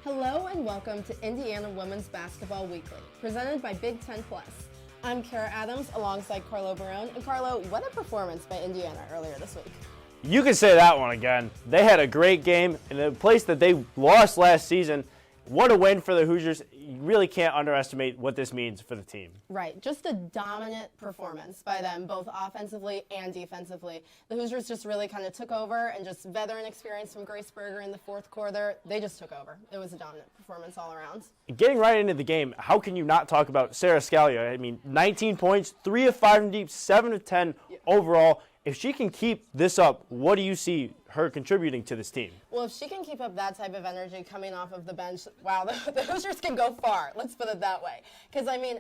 Hello and welcome to Indiana Women's Basketball Weekly, presented by Big Ten Plus. I'm Kara Adams alongside Carlo Barone. And Carlo, what a performance by Indiana earlier this week. You can say that one again. They had a great game in a place that they lost last season. What a win for the Hoosiers. You really can't underestimate what this means for the team. Right, just a dominant performance by them, both offensively and defensively. The Hoosiers just really kind of took over, and just veteran experience from Grace Berger in the fourth quarter, they just took over. It was a dominant performance all around. Getting right into the game, how can you not talk about Sarah Scalia? I mean, 19 points, 3 of 5 from deep, 7 of 10 overall. If she can keep this up, what do you see her contributing to this team? Well, if she can keep up that type of energy coming off of the bench, wow, the Hoosiers can go far. Let's put it that way. Because, I mean,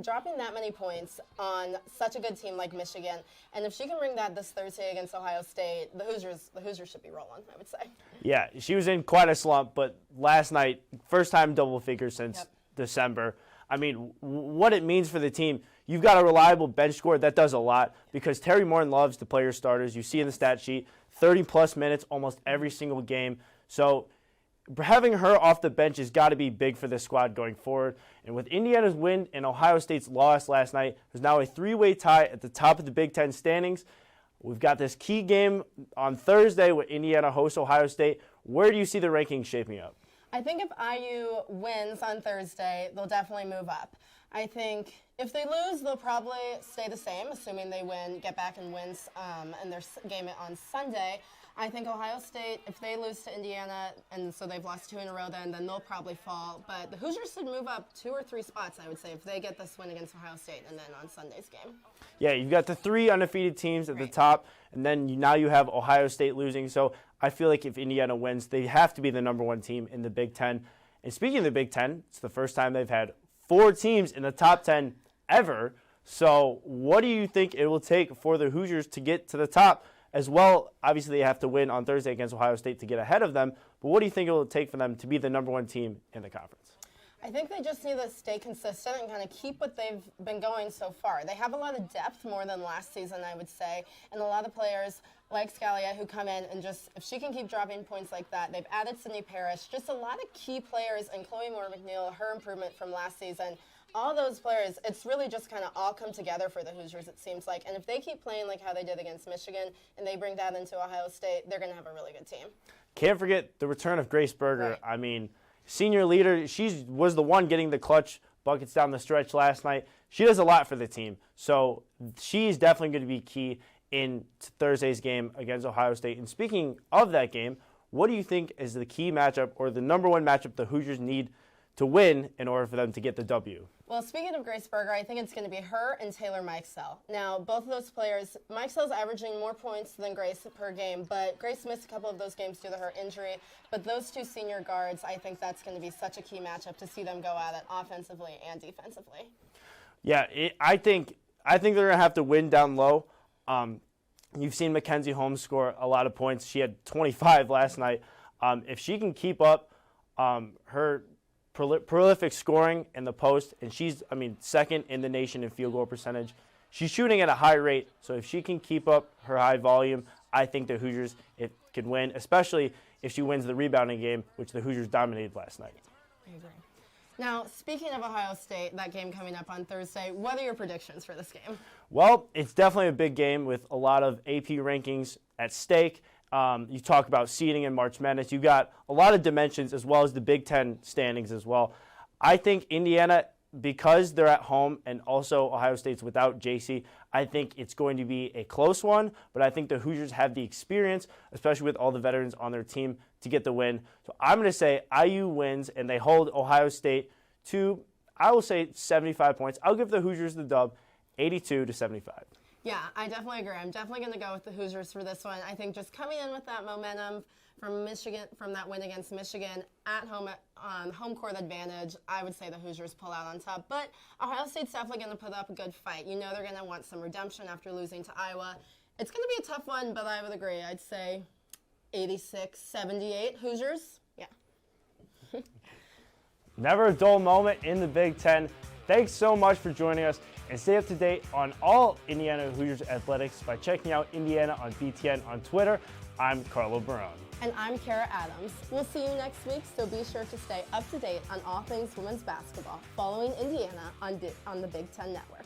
dropping that many points on such a good team like Michigan, and if she can bring that this Thursday against Ohio State, the Hoosiers should be rolling, I would say. Yeah, she was in quite a slump, but last night, first time double figures since December. I mean, what it means for the team. You've got a reliable bench score. That does a lot because Terry Morton loves to play her starters. You see in the stat sheet, 30-plus minutes almost every single game. So having her off the bench has got to be big for this squad going forward. And with Indiana's win and Ohio State's loss last night, there's now a three-way tie at the top of the Big Ten standings. We've got this key game on Thursday with Indiana hosts Ohio State. Where do you see the rankings shaping up? I think if IU wins on Thursday, they'll definitely move up. I think if they lose, they'll probably stay the same, assuming they win, get back and win in their game on Sunday. I think Ohio State, if they lose to Indiana, and so they've lost 2 in a row then they'll probably fall. But the Hoosiers should move up 2 or 3 spots, I would say, if they get this win against Ohio State and then on Sunday's game. Yeah, you've got the 3 undefeated teams at the top, and then now you have Ohio State losing. So I feel like if Indiana wins, they have to be the number 1 team in the Big Ten. And speaking of the Big Ten, it's the first time they've had 4 teams in the top 10 ever. So what do you think it will take for the Hoosiers to get to the top as well? Obviously, they have to win on Thursday against Ohio State to get ahead of them. But what do you think it will take for them to be the number 1 team in the conference? I think they just need to stay consistent and kind of keep what they've been going so far. They have a lot of depth, more than last season, I would say, and a lot of players like Scalia who come in and just, if she can keep dropping points like that, they've added Sydney Parrish, just a lot of key players, and Chloe Moore McNeil, her improvement from last season. All those players, it's really just kind of all come together for the Hoosiers, it seems like. And if they keep playing like how they did against Michigan and they bring that into Ohio State, they're going to have a really good team. Can't forget the return of Grace Berger. Right. I mean, senior leader, she was the one getting the clutch buckets down the stretch last night. She does a lot for the team. So she's definitely going to be key in Thursday's game against Ohio State. And speaking of that game, what do you think is the key matchup or the number 1 matchup the Hoosiers need to win in order for them to get the W? Well, speaking of Grace Berger, I think it's going to be her and Taylor Mikesell. Now, both of those players, Mikesell's averaging more points than Grace per game, but Grace missed a couple of those games due to her injury. But those 2 senior guards, I think that's going to be such a key matchup to see them go at it offensively and defensively. Yeah, I think they're going to have to win down low. You've seen Mackenzie Holmes score a lot of points. She had 25 last night. If she can keep up her prolific scoring in the post, and she's, second in the nation in field goal percentage. She's shooting at a high rate, so if she can keep up her high volume, I think the Hoosiers can win, especially if she wins the rebounding game, which the Hoosiers dominated last night. I agree. Now, speaking of Ohio State, that game coming up on Thursday, what are your predictions for this game? Well, it's definitely a big game with a lot of AP rankings at stake. You talk about seeding in March Madness. You've got a lot of dimensions as well as the Big Ten standings as well. I think Indiana, because they're at home and also Ohio State's without JC, I think it's going to be a close one, but I think the Hoosiers have the experience, especially with all the veterans on their team, to get the win. So I'm going to say IU wins, and they hold Ohio State to, I will say, 75 points. I'll give the Hoosiers the dub, 82-75. Yeah, I definitely agree. I'm definitely going to go with the Hoosiers for this one. I think just coming in with that momentum from Michigan, from that win against Michigan at home, home court advantage, I would say the Hoosiers pull out on top. But Ohio State's definitely going to put up a good fight. You know they're going to want some redemption after losing to Iowa. It's going to be a tough one, but I would agree. I'd say 86-78 Hoosiers. Yeah. Never a dull moment in the Big Ten. Thanks so much for joining us, and stay up to date on all Indiana Hoosiers athletics by checking out Indiana on BTN on Twitter. I'm Carlo Barone. And I'm Kara Adams. We'll see you next week, so be sure to stay up to date on all things women's basketball following Indiana on the Big Ten Network.